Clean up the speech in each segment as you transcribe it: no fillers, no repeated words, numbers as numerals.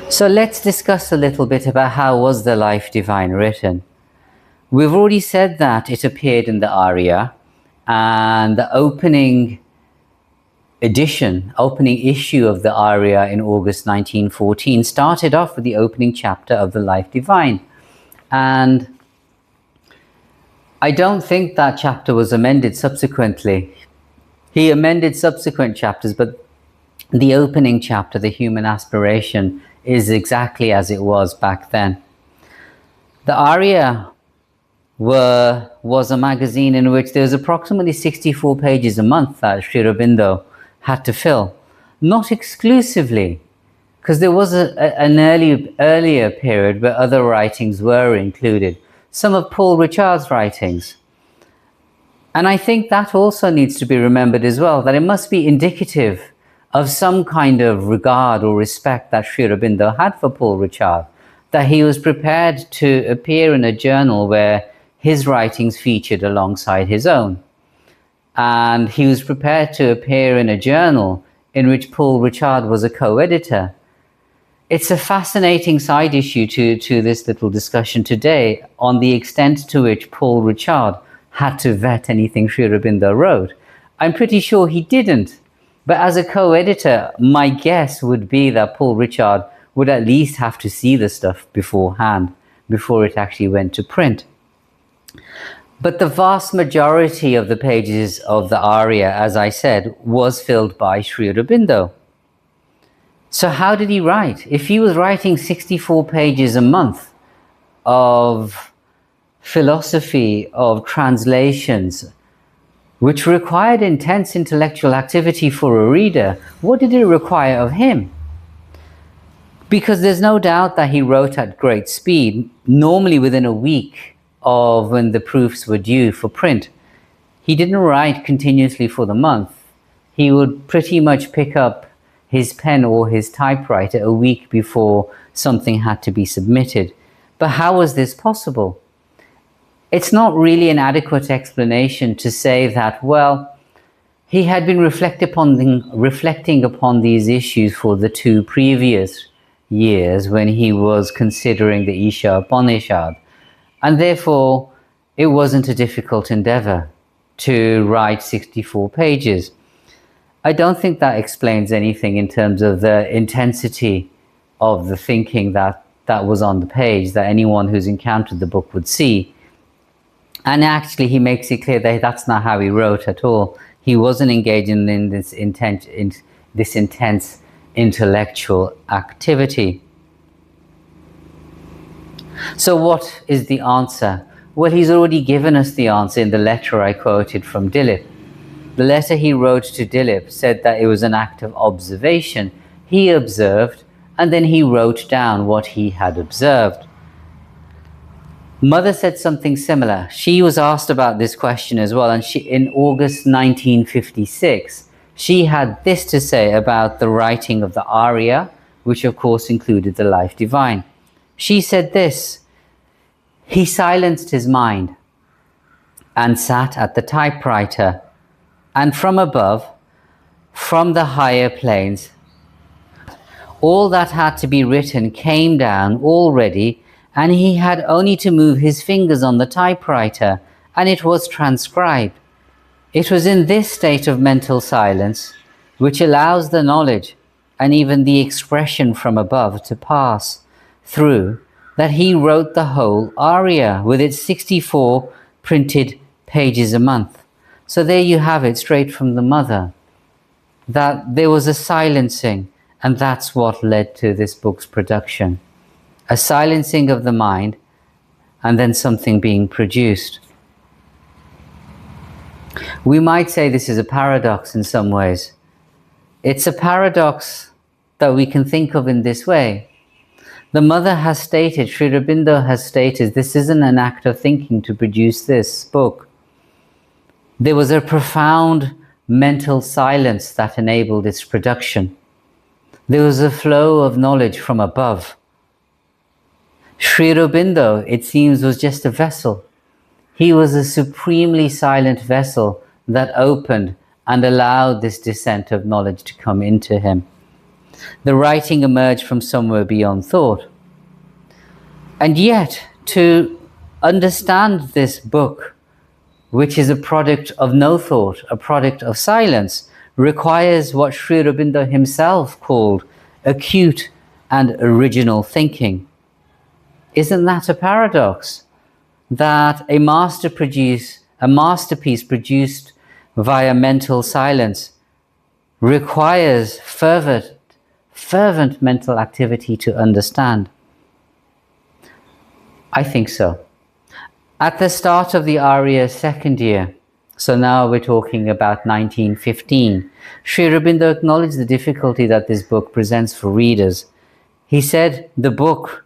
So let's discuss a little bit about how was the Life Divine written. We've already said that it appeared in the Arya, and the opening issue of the Arya in August 1914 started off with the opening chapter of the Life Divine. And I don't think that chapter was amended subsequently. He amended subsequent chapters, but the opening chapter, the human aspiration, is exactly as it was back then. The Arya was a magazine in which there was approximately 64 pages a month that Sri Aurobindo had to fill. Not exclusively, because there was an earlier period where other writings were included. Some of Paul Richard's writings. And I think that also needs to be remembered as well, that it must be indicative of some kind of regard or respect that Sri Aurobindo had for Paul Richard, that he was prepared to appear in a journal where his writings featured alongside his own. And he was prepared to appear in a journal in which Paul Richard was a co-editor. It's a fascinating side issue to this little discussion today on the extent to which Paul Richard had to vet anything Sri Aurobindo wrote. I'm pretty sure he didn't. But as a co-editor, my guess would be that Paul Richard would at least have to see the stuff beforehand, before it actually went to print. But the vast majority of the pages of the Arya, as I said, was filled by Sri Aurobindo. So how did he write? If he was writing 64 pages a month of philosophy, of translations, which required intense intellectual activity for a reader, what did it require of him? Because there's no doubt that he wrote at great speed, normally within a week of when the proofs were due for print. He didn't write continuously for the month. He would pretty much pick up his pen or his typewriter a week before something had to be submitted. But how was this possible? It's not really an adequate explanation to say that, well, he had been reflecting upon these issues for the 2 previous years when he was considering the Isha Upanishad. And therefore, it wasn't a difficult endeavor to write 64 pages. I don't think that explains anything in terms of the intensity of the thinking that was on the page, that anyone who's encountered the book would see. And actually, he makes it clear that that's not how he wrote at all. He wasn't engaging in this intense intellectual activity. So what is the answer? Well, he's already given us the answer in the letter I quoted from Dilip. The letter he wrote to Dilip said that it was an act of observation. He observed, and then he wrote down what he had observed. Mother said something similar. She was asked about this question as well, and in August 1956, she had this to say about the writing of the Arya, which of course included the Life Divine. She said this: he silenced his mind and sat at the typewriter, and from above, from the higher planes, all that had to be written came down already, and he had only to move his fingers on the typewriter, and it was transcribed. It was in this state of mental silence, which allows the knowledge and even the expression from above to pass through, that he wrote the whole Arya with its 64 printed pages a month. So there you have it, straight from the mother, that there was a silencing, and that's what led to this book's production. A silencing of the mind, and then something being produced. We might say this is a paradox in some ways. It's a paradox that we can think of in this way. The mother has stated, Sri Aurobindo has stated, this isn't an act of thinking to produce this book. There was a profound mental silence that enabled its production. There was a flow of knowledge from above. Sri Aurobindo, it seems, was just a vessel. He was a supremely silent vessel that opened and allowed this descent of knowledge to come into him. The writing emerged from somewhere beyond thought. And yet, to understand this book, which is a product of no thought, a product of silence, requires what Sri Aurobindo himself called acute and original thinking. Isn't that a paradox? That a masterpiece produced via mental silence requires fervent mental activity to understand. I think so. At the start of the Arya's second year, so now we're talking about 1915, Sri Aurobindo acknowledged the difficulty that this book presents for readers. He said the book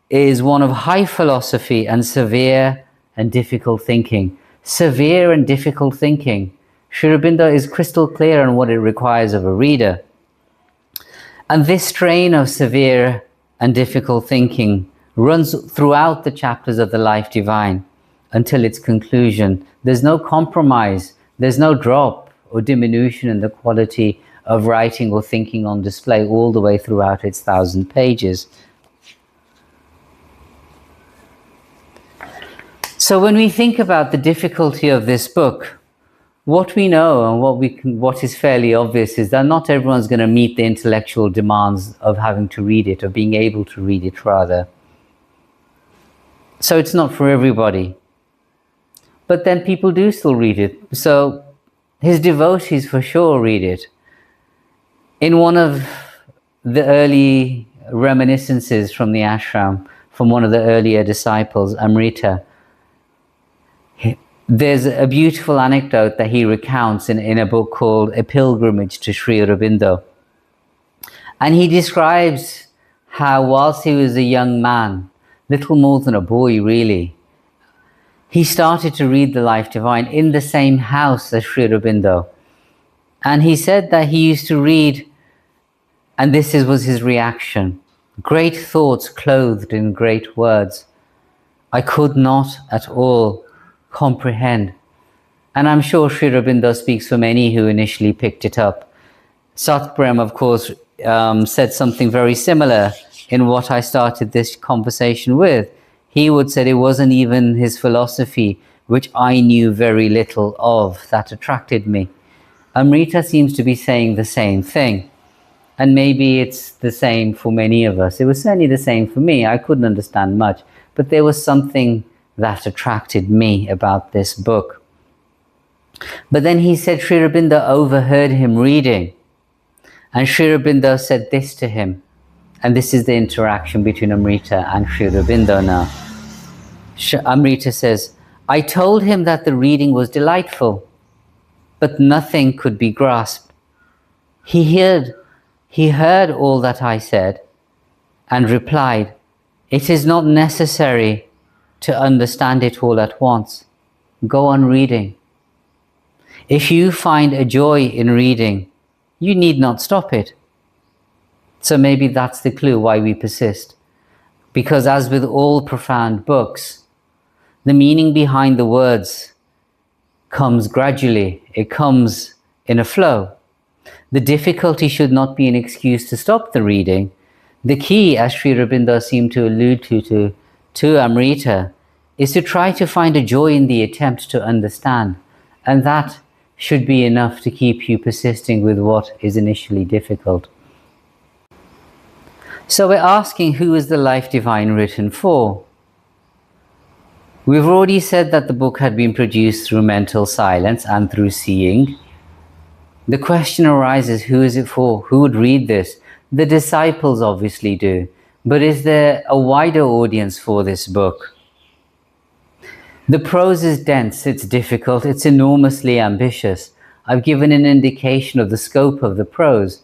is one of high philosophy and severe and difficult thinking. Severe and difficult thinking. Sri Aurobindo is crystal clear on what it requires of a reader. And this strain of severe and difficult thinking runs throughout the chapters of the Life Divine until its conclusion. There's no compromise, there's no drop or diminution in the quality of writing or thinking on display all the way throughout its 1,000 pages. So when we think about the difficulty of this book, what we know and what is fairly obvious is that not everyone's going to meet the intellectual demands of having to read it, or being able to read it rather. So it's not for everybody. But then people do still read it. So his devotees for sure read it. In one of the early reminiscences from the ashram, from one of the earlier disciples, Amrita, there's a beautiful anecdote that he recounts in a book called A Pilgrimage to Sri Aurobindo. And he describes how whilst he was a young man, little more than a boy really, he started to read the Life Divine in the same house as Sri Aurobindo. And he said that he used to read, and this was his reaction: great thoughts clothed in great words. I could not at all comprehend. And I'm sure Sri Aurobindo speaks for many who initially picked it up. Satprem, of course, said something very similar in what I started this conversation with. He would say it wasn't even his philosophy, which I knew very little of, that attracted me. Amrita seems to be saying the same thing. And maybe it's the same for many of us. It was certainly the same for me. I couldn't understand much, but there was something that attracted me about this book. But then he said Sri Aurobindo overheard him reading. And Sri Aurobindo said this to him. And this is the interaction between Amrita and Sri Aurobindo now. Amrita says, I told him that the reading was delightful, but nothing could be grasped. He heard all that I said and replied, it is not necessary to understand it all at once. Go on reading. If you find a joy in reading, you need not stop it. So maybe that's the clue why we persist. Because as with all profound books, the meaning behind the words comes gradually. It comes in a flow. The difficulty should not be an excuse to stop the reading. The key, as Sri Aurobindo seemed to allude to Amrita, is to try to find a joy in the attempt to understand. And that should be enough to keep you persisting with what is initially difficult. So we're asking, who is the Life Divine written for? We've already said that the book had been produced through mental silence and through seeing. The question arises, who is it for? Who would read this? The disciples obviously do. But is there a wider audience for this book? The prose is dense, it's difficult, it's enormously ambitious. I've given an indication of the scope of the prose.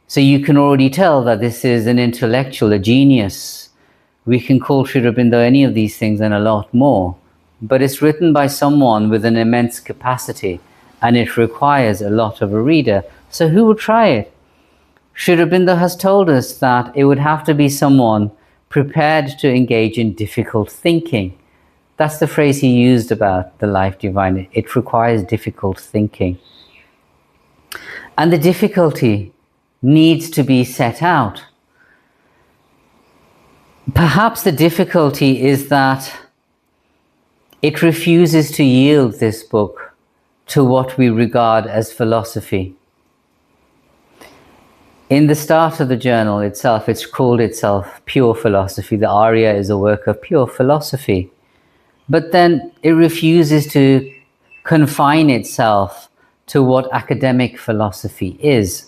So you can already tell that this is an intellectual, a genius. We can call Sri Aurobindo any of these things and a lot more. But it's written by someone with an immense capacity, and it requires a lot of a reader. So who would try it? Sri Aurobindo has told us that it would have to be someone prepared to engage in difficult thinking. That's the phrase he used about the Life Divine. It requires difficult thinking. And the difficulty needs to be set out. Perhaps the difficulty is that it refuses to yield, this book, to what we regard as philosophy. In the start of the journal itself, it's called itself Pure Philosophy. The Arya is a work of pure philosophy. But then it refuses to confine itself to what academic philosophy is.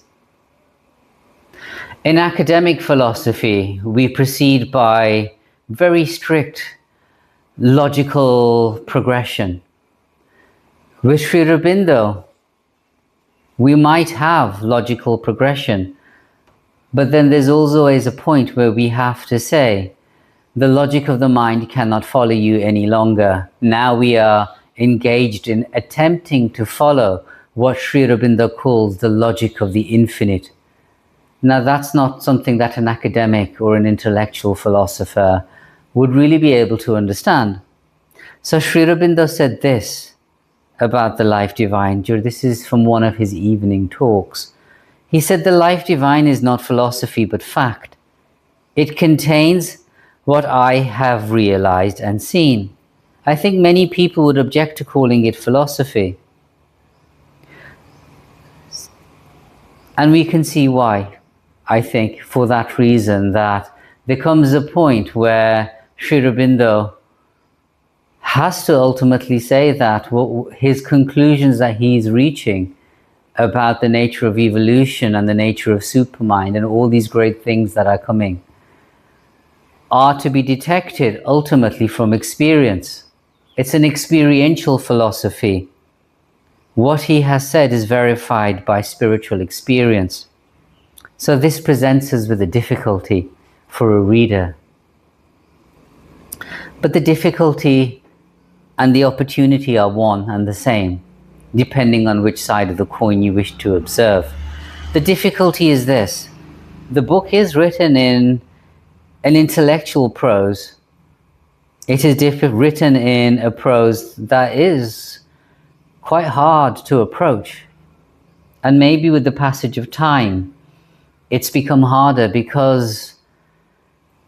In academic philosophy, we proceed by very strict logical progression. With Sri Aurobindo, we might have logical progression, but then there's always a point where we have to say, the logic of the mind cannot follow you any longer. Now we are engaged in attempting to follow what Sri Aurobindo calls the logic of the infinite. Now that's not something that an academic or an intellectual philosopher would really be able to understand. So Sri Aurobindo said this about the life divine. This is from one of his evening talks. He said, the life divine is not philosophy but fact. It contains what I have realized and seen. I think many people would object to calling it philosophy. And we can see why. I think for that reason, that there comes a point where Sri Aurobindo has to ultimately say that his conclusions that he's reaching about the nature of evolution and the nature of supermind and all these great things that are coming are to be detected ultimately from experience. It's an experiential philosophy. What he has said is verified by spiritual experience. So this presents us with a difficulty for a reader. But the difficulty and the opportunity are one and the same, depending on which side of the coin you wish to observe. The difficulty is this: the book is written in an intellectual prose. It is written in a prose that is quite hard to approach. And maybe with the passage of time, it's become harder because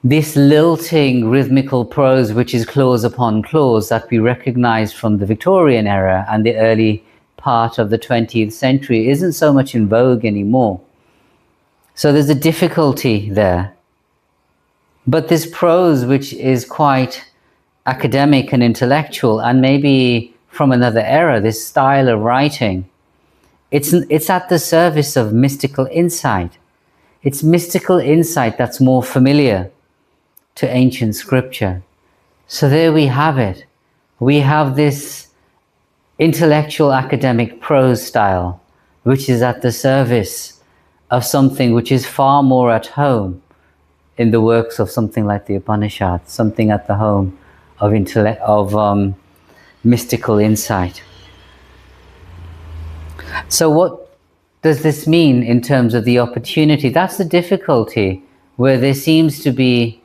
this lilting rhythmical prose, which is clause upon clause, that we recognize from the Victorian era and the early part of the 20th century, isn't so much in vogue anymore. So there's a difficulty there. But this prose, which is quite academic and intellectual, and maybe from another era, this style of writing, it's at the service of mystical insight. It's mystical insight that's more familiar to ancient scripture. So there we have it. We have this intellectual academic prose style, which is at the service of something which is far more at home in the works of something like the Upanishads, something at the home of mystical insight. So what does this mean in terms of the opportunity? That's the difficulty, where there seems to be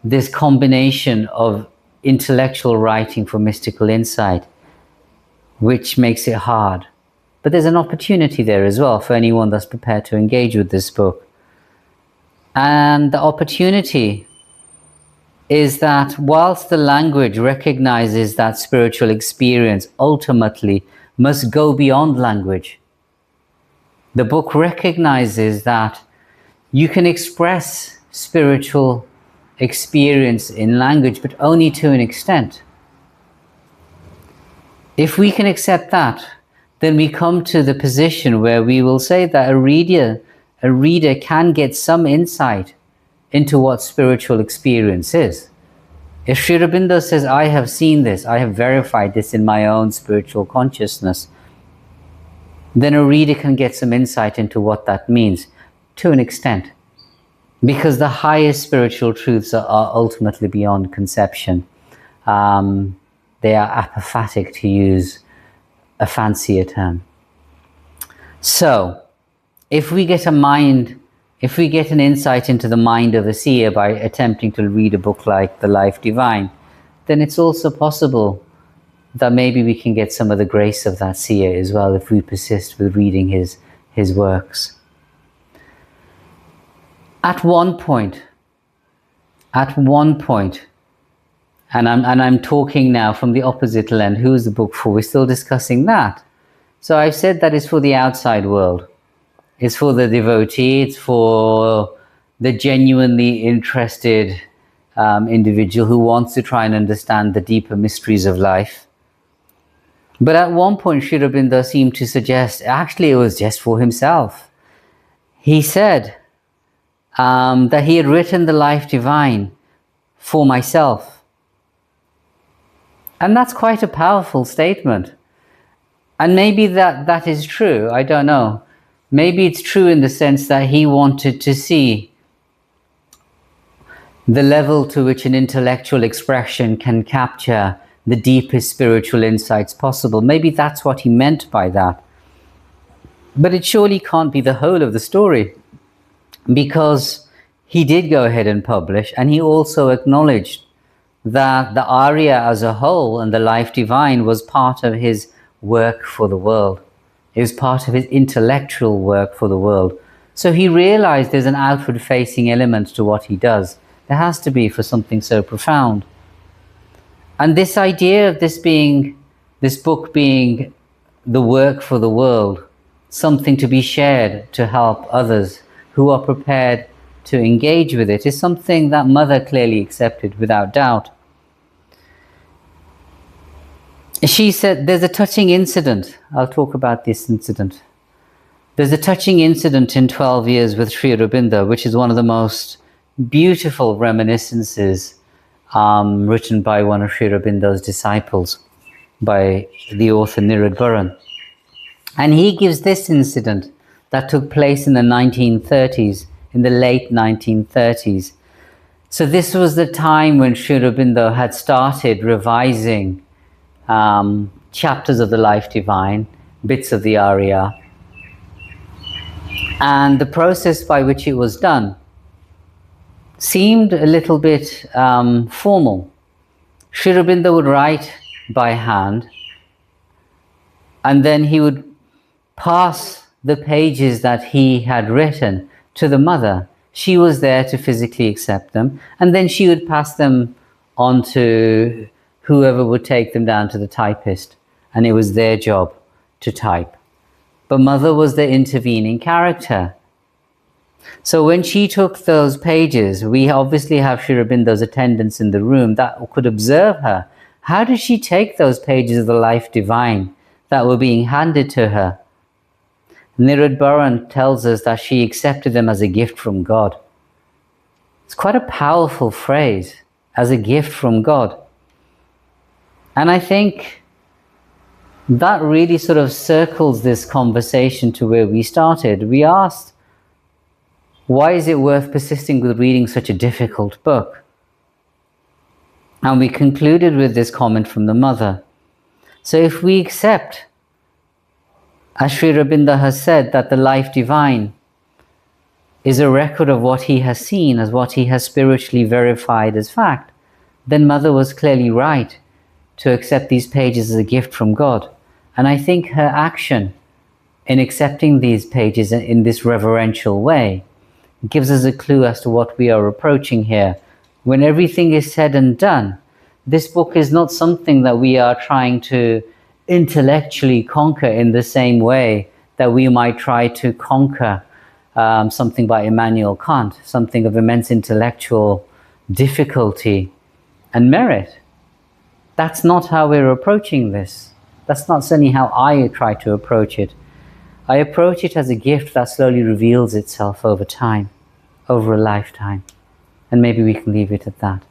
this combination of intellectual writing for mystical insight, which makes it hard. But there's an opportunity there as well for anyone that's prepared to engage with this book. And the opportunity is that whilst the language recognizes that spiritual experience ultimately must go beyond language, the book recognizes that you can express spiritual experience in language, but only to an extent. If we can accept that, then we come to the position where we will say that a reader can get some insight into what spiritual experience is. If Sri Aurobindo says, I have seen this, I have verified this in my own spiritual consciousness, then a reader can get some insight into what that means to an extent. Because the highest spiritual truths are ultimately beyond conception. They are apophatic, to use a fancier term. So, if we get an insight into the mind of a seer by attempting to read a book like The Life Divine, then it's also possible that maybe we can get some of the grace of that seer as well if we persist with reading his works. At one point, and I'm talking now from the opposite end, who is the book for? We're still discussing that. So I said that it's for the outside world. It's for the devotee, it's for the genuinely interested individual who wants to try and understand the deeper mysteries of life. But at one point, Sri Aurobindo seemed to suggest actually it was just for himself. He said that he had written the Life Divine for myself. And that's quite a powerful statement. And maybe that is true, I don't know. Maybe it's true in the sense that he wanted to see the level to which an intellectual expression can capture the deepest spiritual insights possible. Maybe that's what he meant by that. But it surely can't be the whole of the story, because he did go ahead and publish, and he also acknowledged that the Arya as a whole and the Life Divine was part of his work for the world. It was part of his intellectual work for the world. So he realized there's an outward-facing element to what he does. There has to be, for something so profound. And this idea of this book being the work for the world, something to be shared to help others who are prepared to engage with it, is something that Mother clearly accepted without doubt. She said there's a touching incident. I'll talk about this incident. There's a touching incident in 12 Years with Sri Aurobindo, which is one of the most beautiful reminiscences written by one of Sri Aurobindo's disciples, by the author Nirad Buran. And he gives this incident that took place in the 1930s, in the late 1930s. So this was the time when Sri Aurobindo had started revising chapters of the Life Divine, bits of the Arya, and the process by which it was done seemed a little bit formal. Sri Aurobindo would write by hand, and then he would pass the pages that he had written to the Mother. She was there to physically accept them, and then she would pass them on to whoever would take them down to the typist, and it was their job to type. But Mother was the intervening character. So when she took those pages, we obviously have Sri Aurobindo's attendants in the room that could observe her. How did she take those pages of the Life Divine that were being handed to her? Nirad Buran tells us that she accepted them as a gift from God. It's quite a powerful phrase, as a gift from God. And I think that really sort of circles this conversation to where we started. We asked, why is it worth persisting with reading such a difficult book? And we concluded with this comment from the Mother. So if we accept, as Sri Aurobindo has said, that the Life Divine is a record of what he has seen, as what he has spiritually verified as fact, then Mother was clearly right to accept these pages as a gift from God. And I think her action in accepting these pages in this reverential way gives us a clue as to what we are approaching here. When everything is said and done, this book is not something that we are trying to intellectually conquer in the same way that we might try to conquer something by Immanuel Kant, something of immense intellectual difficulty and merit. That's not how we're approaching this. That's not certainly how I try to approach it. I approach it as a gift that slowly reveals itself over time, over a lifetime. And maybe we can leave it at that.